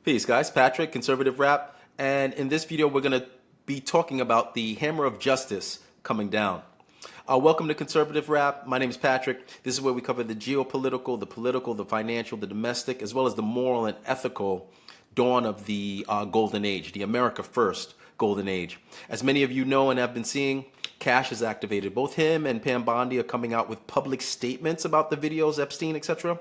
Peace, guys. Patrick, Conservative Rap. And in this video, we're going to be talking about the hammer of justice coming down. Welcome to Conservative Rap. My name is Patrick. This is where we cover the geopolitical, the political, the financial, the domestic, as well as the moral and ethical dawn of the golden age, the America First golden age. As many of you know and have been seeing, Kash is activated. Both him and Pam Bondi are coming out with public statements about the videos, Epstein, etc.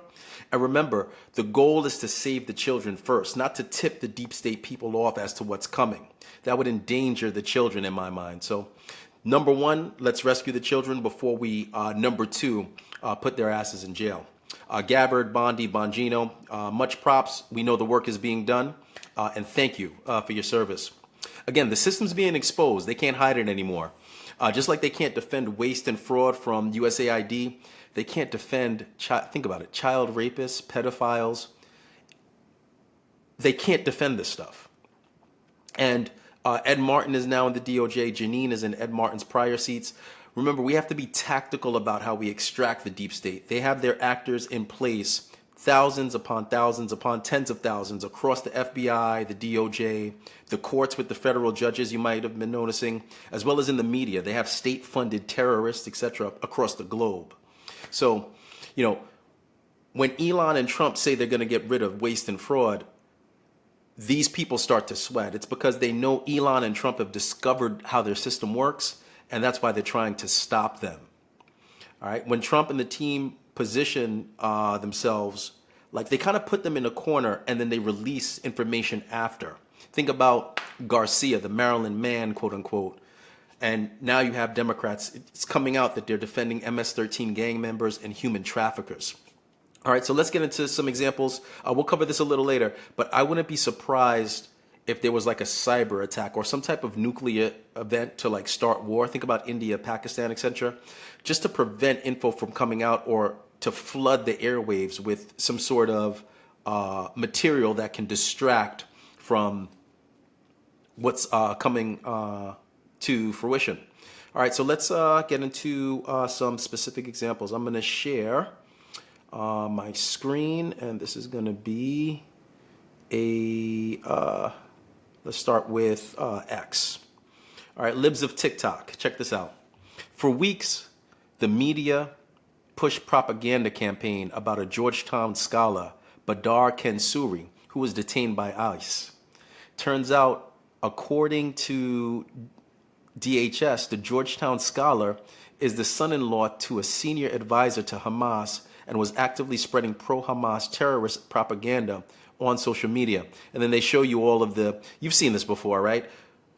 And remember, the goal is to save the children first, not to tip the deep state people off as to what's coming. That would endanger the children in my mind. So, number one, let's rescue the children before we, number two, put their asses in jail. Gabbard, Bondi, Bongino, much props. We know the work is being done. And thank you for your service. Again, the system's being exposed. They can't hide it anymore. Just like they can't defend waste and fraud from USAID, they can't defend, think about it, child rapists, pedophiles. They can't defend this stuff. And Ed Martin is now in the DOJ. Janine is in Ed Martin's prior seats. Remember, we have to be tactical about how we extract the deep state. They have their actors in place, thousands upon tens of thousands across the FBI, the DOJ, the courts with the federal judges you might have been noticing, as well as in the media. They have state-funded terrorists, etc., across the globe. So, when Elon and Trump say they're going to get rid of waste and fraud, these people start to sweat. It's because they know Elon and Trump have discovered how their system works, and that's why they're trying to stop them. All right. When Trump and the team position themselves, like they kind of put them in a corner and then they release information after. Think about Garcia, the Maryland man, quote unquote. And now you have Democrats. It's coming out that they're defending MS-13 gang members and human traffickers. All right, so let's get into some examples. We'll cover this a little later, but I wouldn't be surprised if there was like a cyber attack or some type of nuclear event to like start war. Think about India, Pakistan, etc., just to prevent info from coming out or to flood the airwaves with some sort of material that can distract from what's coming to fruition. All right, so let's get into some specific examples. I'm going to share my screen, and this is going to be let's start with X. All right, libs of TikTok. Check this out. For weeks, the media pushed propaganda campaign about a Georgetown scholar, Badar Kensuri, who was detained by ICE. Turns out, according to DHS, the Georgetown scholar is the son-in-law to a senior advisor to Hamas and was actively spreading pro-Hamas terrorist propaganda on social media. And then they show you all of you've seen this before, right?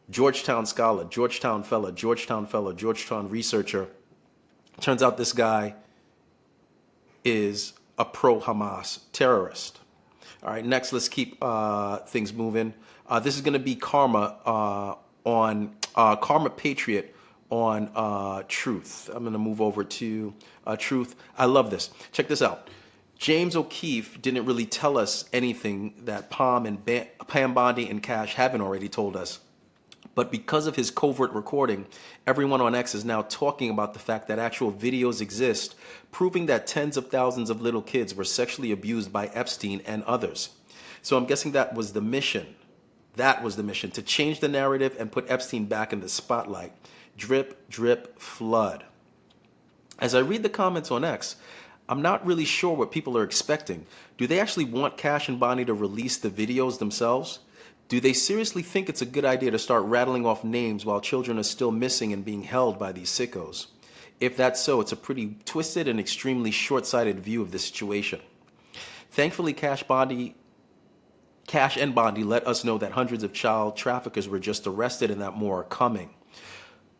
Georgetown scholar, Georgetown fellow, Georgetown researcher. Turns out this guy is a pro-Hamas terrorist. All right, next, let's keep things moving. This is going to be Karma on Karma Patriot on Truth. I'm going to move over to Truth. I love this. Check this out. James O'Keefe didn't really tell us anything that Pam Bondi and Kash haven't already told us. But because of his covert recording, everyone on X is now talking about the fact that actual videos exist, proving that tens of thousands of little kids were sexually abused by Epstein and others. So I'm guessing that was the mission. That was the mission, to change the narrative and put Epstein back in the spotlight. Drip, drip, flood. As I read the comments on X, I'm not really sure what people are expecting. Do they actually want Kash and Bondi to release the videos themselves? Do they seriously think it's a good idea to start rattling off names while children are still missing and being held by these sickos? If that's so, it's a pretty twisted and extremely short-sighted view of the situation. Thankfully, Kash and Bondi let us know that hundreds of child traffickers were just arrested and that more are coming.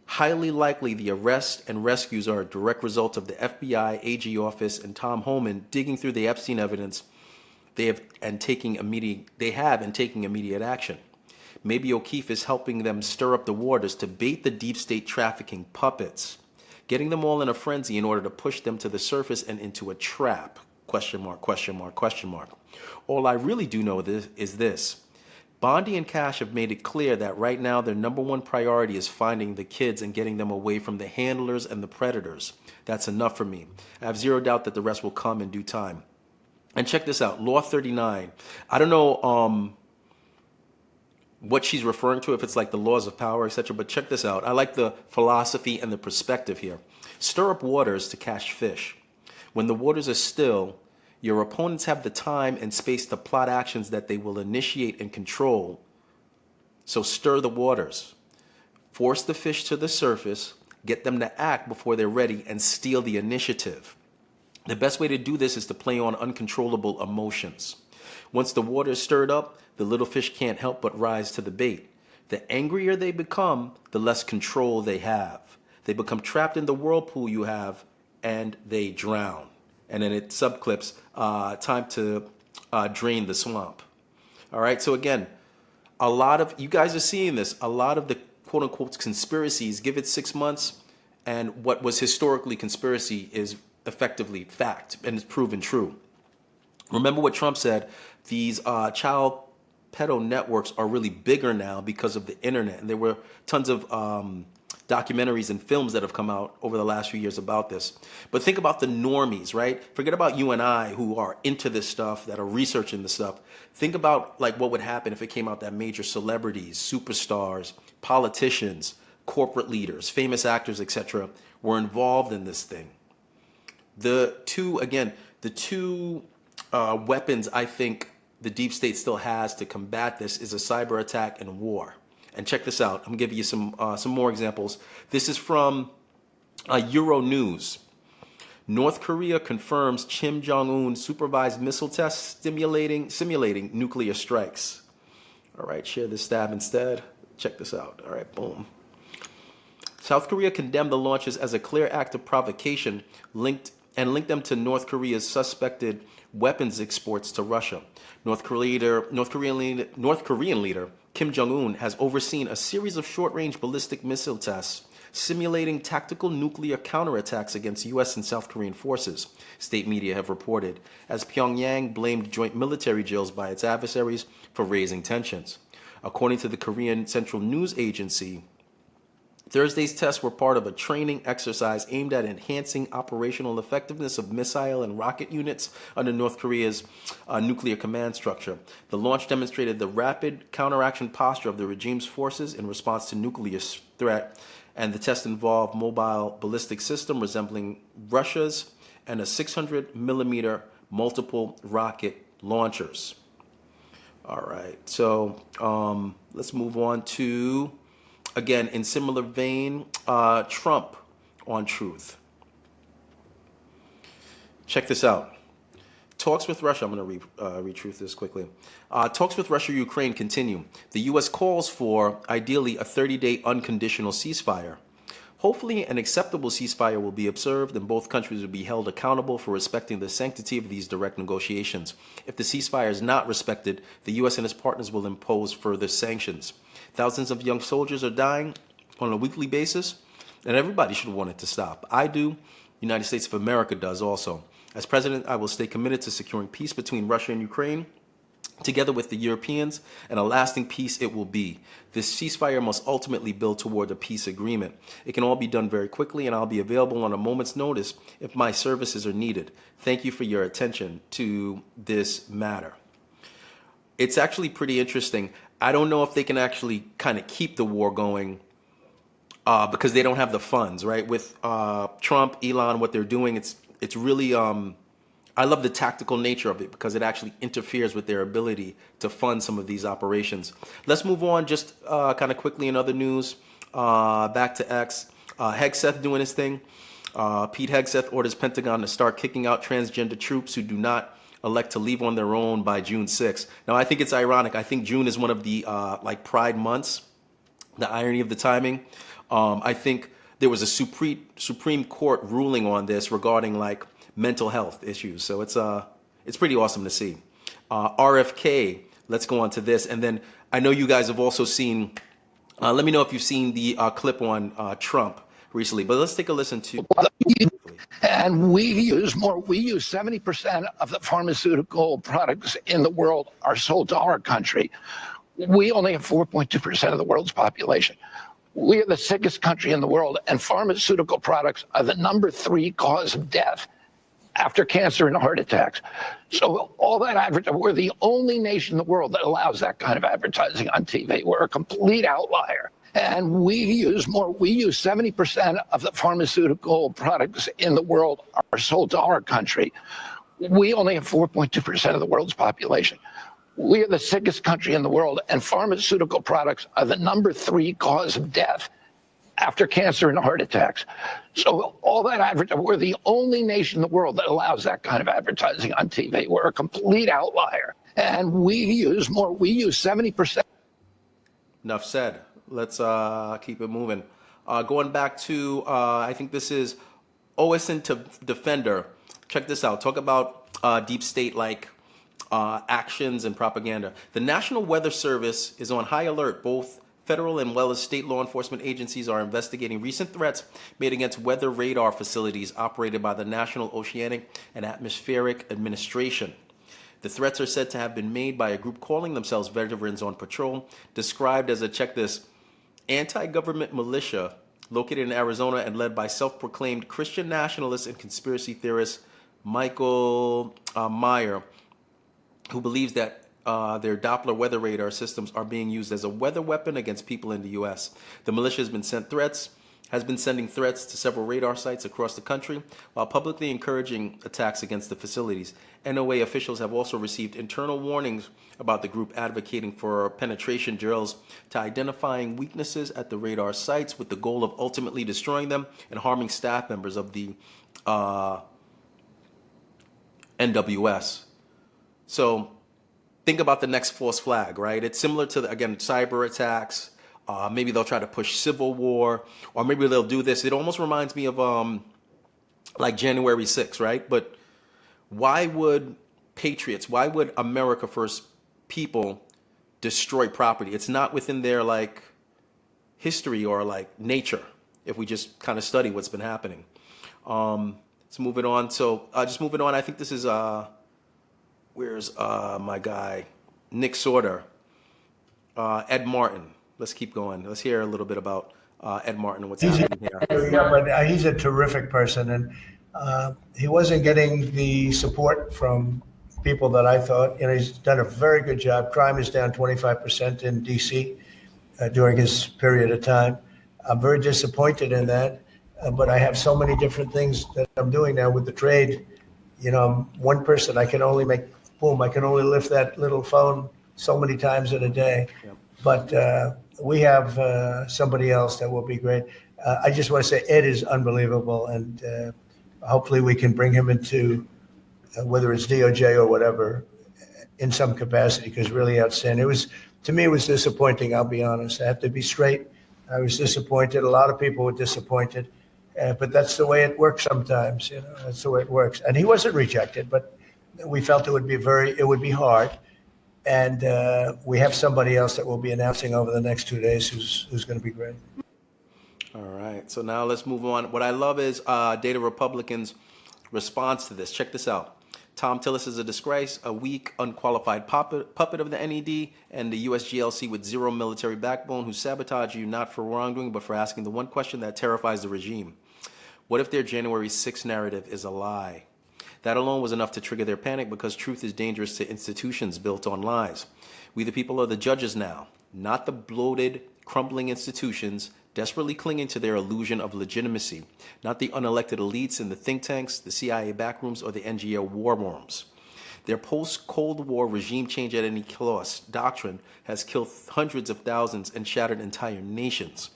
Highly likely the arrests and rescues are a direct result of the FBI, AG office, and Tom Homan digging through the Epstein evidence they have and taking immediate action. Maybe O'Keefe is helping them stir up the waters to bait the deep state trafficking puppets, getting them all in a frenzy in order to push them to the surface and into a trap. Question mark, question mark, question mark. All I really do know is this. Bondi and Kash have made it clear that right now their number one priority is finding the kids and getting them away from the handlers and the predators. That's enough for me. I have zero doubt that the rest will come in due time. And check this out, Law 39. I don't know what she's referring to, if it's like the laws of power, etc. But check this out. I like the philosophy and the perspective here. Stir up waters to catch fish. When the waters are still, your opponents have the time and space to plot actions that they will initiate and control. So stir the waters. Force the fish to the surface, get them to act before they're ready, and steal the initiative. The best way to do this is to play on uncontrollable emotions. Once the water is stirred up, the little fish can't help but rise to the bait. The angrier they become, the less control they have. They become trapped in the whirlpool you have, and they drown. And then it subclips, time to drain the swamp. All right, so again, a lot of, you guys are seeing this, a lot of the quote unquote conspiracies, give it 6 months, and what was historically conspiracy is effectively fact and is proven true. Remember what Trump said, these child pedo networks are really bigger now because of the internet. And there were tons of documentaries and films that have come out over the last few years about this. But think about the normies, right? Forget about you and I who are into this stuff, that are researching this stuff. Think about like what would happen if it came out that major celebrities, superstars, politicians, corporate leaders, famous actors, etc. were involved in this thing. The two weapons I think the deep state still has to combat this is a cyber attack and war. And check this out. I'm gonna give you some more examples. This is from Euro News. North Korea confirms Kim Jong-un supervised missile tests simulating nuclear strikes. All right, share this stab instead. Check this out. All right, boom. South Korea condemned the launches as a clear act of provocation, linked them to North Korea's suspected weapons exports to Russia. North Korean leader Kim Jong-un has overseen a series of short-range ballistic missile tests simulating tactical nuclear counterattacks against U.S. and South Korean forces, state media have reported, as Pyongyang blamed joint military drills by its adversaries for raising tensions. According to the Korean Central News Agency, Thursday's tests were part of a training exercise aimed at enhancing operational effectiveness of missile and rocket units under North Korea's nuclear command structure. The launch demonstrated the rapid counteraction posture of the regime's forces in response to nuclear threat, and the test involved mobile ballistic system resembling Russia's and a 600 millimeter multiple rocket launchers. All right, so let's move on to, again, in similar vein, Trump on Truth. Check this out. Talks with Russia, I'm going to read-truth this quickly. Talks with Russia-Ukraine continue. The U.S. calls for, ideally, a 30-day unconditional ceasefire. Hopefully, an acceptable ceasefire will be observed and both countries will be held accountable for respecting the sanctity of these direct negotiations. If the ceasefire is not respected, the U.S. and its partners will impose further sanctions. Thousands of young soldiers are dying on a weekly basis, and everybody should want it to stop. I do. The United States of America does also. As president, I will stay committed to securing peace between Russia and Ukraine, together with the Europeans, and a lasting peace it will be. This ceasefire must ultimately build toward a peace agreement. It can all be done very quickly, and I'll be available on a moment's notice if my services are needed. Thank you for your attention to this matter. It's actually pretty interesting. I don't know if they can actually kind of keep the war going because they don't have the funds, right? With Trump, Elon, what they're doing, it's really, I love the tactical nature of it because it actually interferes with their ability to fund some of these operations. Let's move on just kind of quickly in other news. Back to X. Hegseth doing his thing. Pete Hegseth orders Pentagon to start kicking out transgender troops who do not elect to leave on their own by June 6th. Now, I think it's ironic. I think June is one of the like Pride months, the irony of the timing. I think there was a Supreme Court ruling on this regarding like mental health issues. So it's pretty awesome to see. RFK, let's go on to this. And then I know you guys have also seen, let me know if you've seen the clip on Trump recently, but let's take a listen to. And we use 70% of the pharmaceutical products in the world are sold to our country. We only have 4.2% of the world's population. We are the sickest country in the world, and pharmaceutical products are the #3 cause of death after cancer and heart attacks. So all that advertising, we're the only nation in the world that allows that kind of advertising on TV. We're a complete outlier. And we use 70% of the pharmaceutical products in the world are sold to our country. We only have 4.2% of the world's population. We are the sickest country in the world, and pharmaceutical products are the number 3 cause of death after cancer and heart attacks. So all that advertising, we're the only nation in the world that allows that kind of advertising on TV. We're a complete outlier. And we use 70%. Enough said. Let's keep it moving. Going back to, I think this is OSN to Defender. Check this out. Talk about deep state-like actions and propaganda. The National Weather Service is on high alert. Both federal and well as state law enforcement agencies are investigating recent threats made against weather radar facilities operated by the National Oceanic and Atmospheric Administration. The threats are said to have been made by a group calling themselves Veterans on Patrol, described as a, check this, anti-government militia located in Arizona and led by self-proclaimed Christian nationalist and conspiracy theorist Michael Meyer, who believes that their Doppler weather radar systems are being used as a weather weapon against people in the U.S. The militia has been sending threats to several radar sites across the country while publicly encouraging attacks against the facilities. NOA officials have also received internal warnings about the group advocating for penetration drills to identifying weaknesses at the radar sites with the goal of ultimately destroying them and harming staff members of the NWS. So think about the next false flag, right? It's similar to, again, cyber attacks. Maybe they'll try to push civil war, or maybe they'll do this. It almost reminds me of like January 6th, right? But why would patriots, why would America First people destroy property? It's not within their like history or like nature, if we just kind of study what's been happening. Let's move it on. So just moving on, I think this is, where's my guy, Nick Sorter, Ed Martin. Let's keep going. Let's hear a little bit about Ed Martin and what's happening here. Yeah, but he's a terrific person, and he wasn't getting the support from people that I thought. You know, he's done a very good job. Crime is down 25% in D.C. During his period of time. I'm very disappointed in that, but I have so many different things that I'm doing now with the trade. You know, I'm one person. I can only make, boom, I can only lift that little phone so many times in a day. Yep. But we have somebody else that will be great. I just want to say Ed is unbelievable, and hopefully we can bring him into whether it's DOJ or whatever in some capacity, because really outstanding. It was, to me, it was disappointing. I'll be honest. I have to be straight. I was disappointed. A lot of people were disappointed, but that's the way it works sometimes. You know, that's the way it works. And he wasn't rejected, but we felt it would be hard. And we have somebody else that we'll be announcing over the next 2 days who's going to be great. All right. So now let's move on. What I love is Data Republicans' response to this. Check this out. Tom Tillis is a disgrace, a weak, unqualified puppet of the NED and the US GLC with zero military backbone who sabotage you not for wrongdoing, but for asking the one question that terrifies the regime. What if their January 6th narrative is a lie? That alone was enough to trigger their panic because truth is dangerous to institutions built on lies. We the people are the judges now, not the bloated, crumbling institutions desperately clinging to their illusion of legitimacy, not the unelected elites in the think tanks, the CIA backrooms, or the NGO warworms. Their post-Cold War regime change at any cost doctrine has killed hundreds of thousands and shattered entire nations,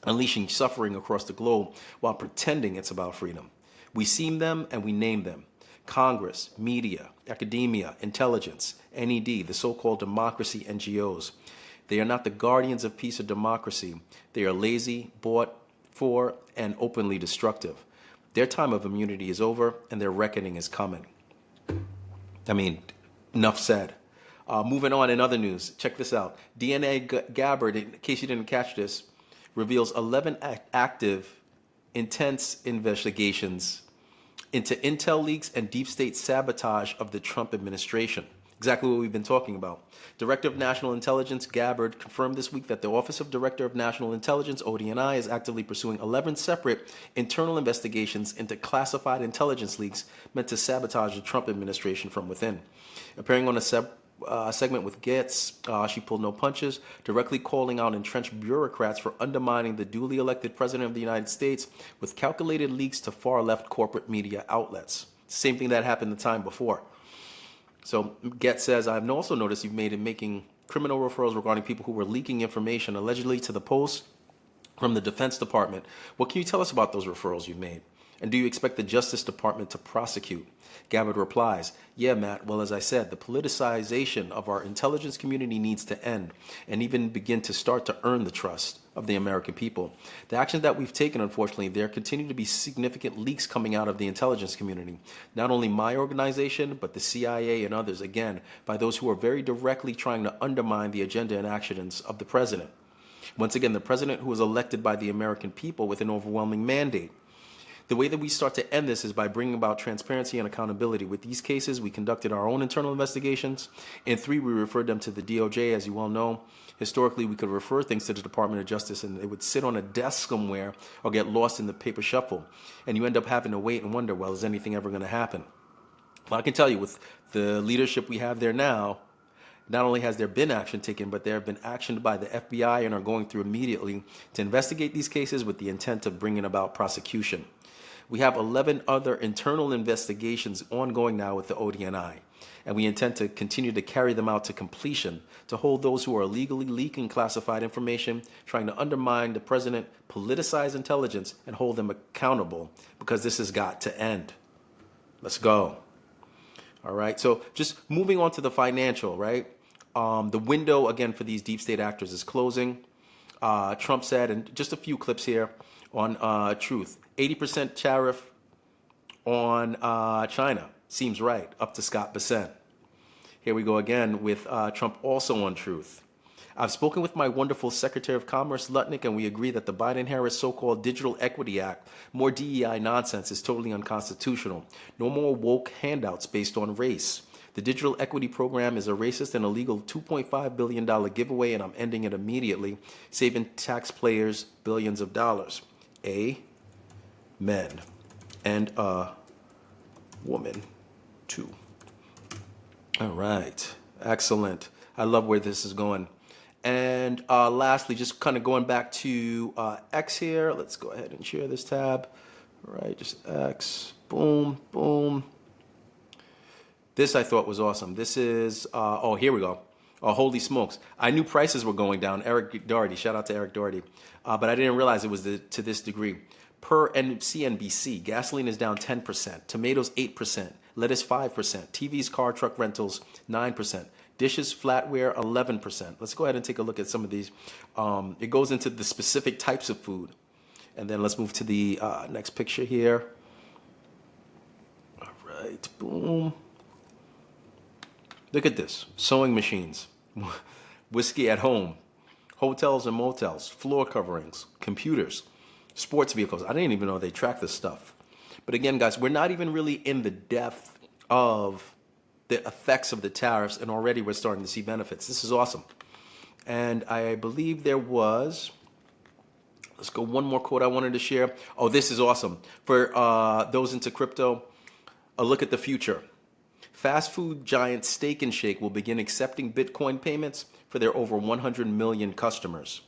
unleashing suffering across the globe while pretending it's about freedom. We see them and we name them. Congress, media, academia, intelligence, NED, the so-called democracy NGOs. They are not the guardians of peace or democracy. They are lazy, bought for, and openly destructive. Their time of immunity is over, and their reckoning is coming. I mean, enough said. Moving on in other news, check this out. DNA Gabbard, in case you didn't catch this, reveals 11 active, intense investigations into intel leaks and deep state sabotage of the Trump administration. Exactly what we've been talking about. Director of National Intelligence Gabbard confirmed this week that the Office of Director of National Intelligence, ODNI, is actively pursuing 11 separate internal investigations into classified intelligence leaks meant to sabotage the Trump administration from within. Appearing on a segment with Getz, she pulled no punches, directly calling out entrenched bureaucrats for undermining the duly elected President of the United States with calculated leaks to far-left corporate media outlets. Same thing that happened the time before. So Getz says, I've also noticed you've made in making criminal referrals regarding people who were leaking information allegedly to the Post from the Defense Department. What can you tell us about those referrals you've made? And do you expect the Justice Department to prosecute? Gabbard replies, yeah, Matt, well, as I said, the politicization of our intelligence community needs to end and even begin to start to earn the trust of the American people. The action that we've taken, unfortunately, there continue to be significant leaks coming out of the intelligence community. Not only my organization, but the CIA and others, again, by those who are very directly trying to undermine the agenda and actions of the president. Once again, the president who was elected by the American people with an overwhelming mandate. The way that we start to end this is by bringing about transparency and accountability. With these cases, we conducted our own internal investigations. In 3, we referred them to the DOJ, as you well know. Historically, we could refer things to the Department of Justice, and it would sit on a desk somewhere or get lost in the paper shuffle. And you end up having to wait and wonder, well, is anything ever going to happen? Well, I can tell you, with the leadership we have there now, not only has there been action taken, but there have been actioned by the FBI and are going through immediately to investigate these cases with the intent of bringing about prosecution. We have 11 other internal investigations ongoing now with the ODNI, and we intend to continue to carry them out to completion to hold those who are illegally leaking classified information, trying to undermine the president, politicize intelligence, and hold them accountable, because this has got to end. Let's go. All right, so just moving on to the financial, right? The window, again, for these deep state actors is closing. Trump said, and just a few clips here on Truth, 80% tariff on China seems right, up to Scott Bessent. Here we go again with Trump also on Truth. I've spoken with my wonderful Secretary of Commerce, Lutnick, and we agree that the Biden-Harris so-called Digital Equity Act, more DEI nonsense, is totally unconstitutional. No more woke handouts based on race. The Digital Equity Program is a racist and illegal $2.5 billion giveaway, and I'm ending it immediately, saving taxpayers billions of dollars. Men and a woman too. All right, excellent. I love where this is going. And lastly, just kind of going back to X here. Let's go ahead and share this tab. All right, just X. Boom, boom. This I thought was awesome. This is, oh, here we go. Oh, holy smokes. I knew prices were going down. Eric Doherty, shout out to Eric Doherty. But I didn't realize it was to this degree. Per CNBC, gasoline is down 10%, tomatoes 8%, lettuce 5%, TVs, car, truck rentals 9%, dishes, flatware 11%. Let's go ahead and take a look at some of these. It goes into the specific types of food. And then let's move to the next picture here. All right, boom. Look at this, sewing machines, whiskey at home, hotels and motels, floor coverings, computers, sports vehicles. I didn't even know they track this stuff. But again, guys, we're not even really in the depth of the effects of the tariffs, and already we're starting to see benefits. This is awesome. And I believe there was, let's go, one more quote I wanted to share. Oh, this is awesome. For those into crypto, a look at the future. Fast food giant Steak and Shake will begin accepting Bitcoin payments for their over 100 million customers.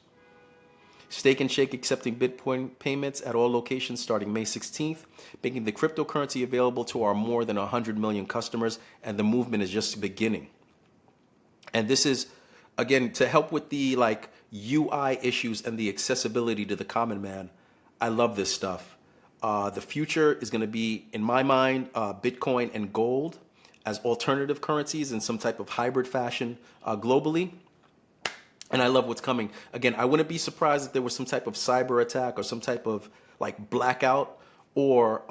Steak and Shake accepting Bitcoin payments at all locations starting May 16th, making the cryptocurrency available to our more than 100 million customers, and the movement is just beginning. And this is, again, to help with the UI issues and the accessibility to the common man. I love this stuff. The future is going to be, in my mind, Bitcoin and gold as alternative currencies in some type of hybrid fashion globally. And I love what's coming. Again, I wouldn't be surprised if there was some type of cyber attack or some type of blackout. Or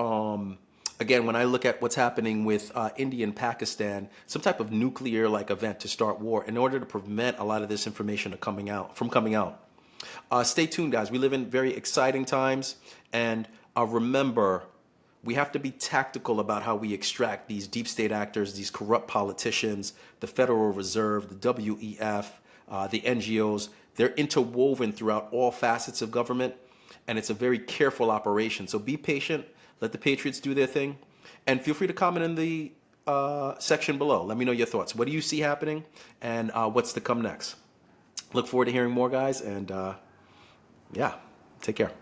again, when I look at what's happening with India and Pakistan, some type of nuclear event to start war in order to prevent a lot of this information from coming out. Stay tuned, guys. We live in very exciting times. And remember, we have to be tactical about how we extract these deep state actors, these corrupt politicians, the Federal Reserve, the WEF, the NGOs. They're interwoven throughout all facets of government, and it's a very careful operation. So be patient, let the Patriots do their thing, and feel free to comment in the section below. Let me know your thoughts. What do you see happening, and what's to come next? Look forward to hearing more, guys, and yeah, take care.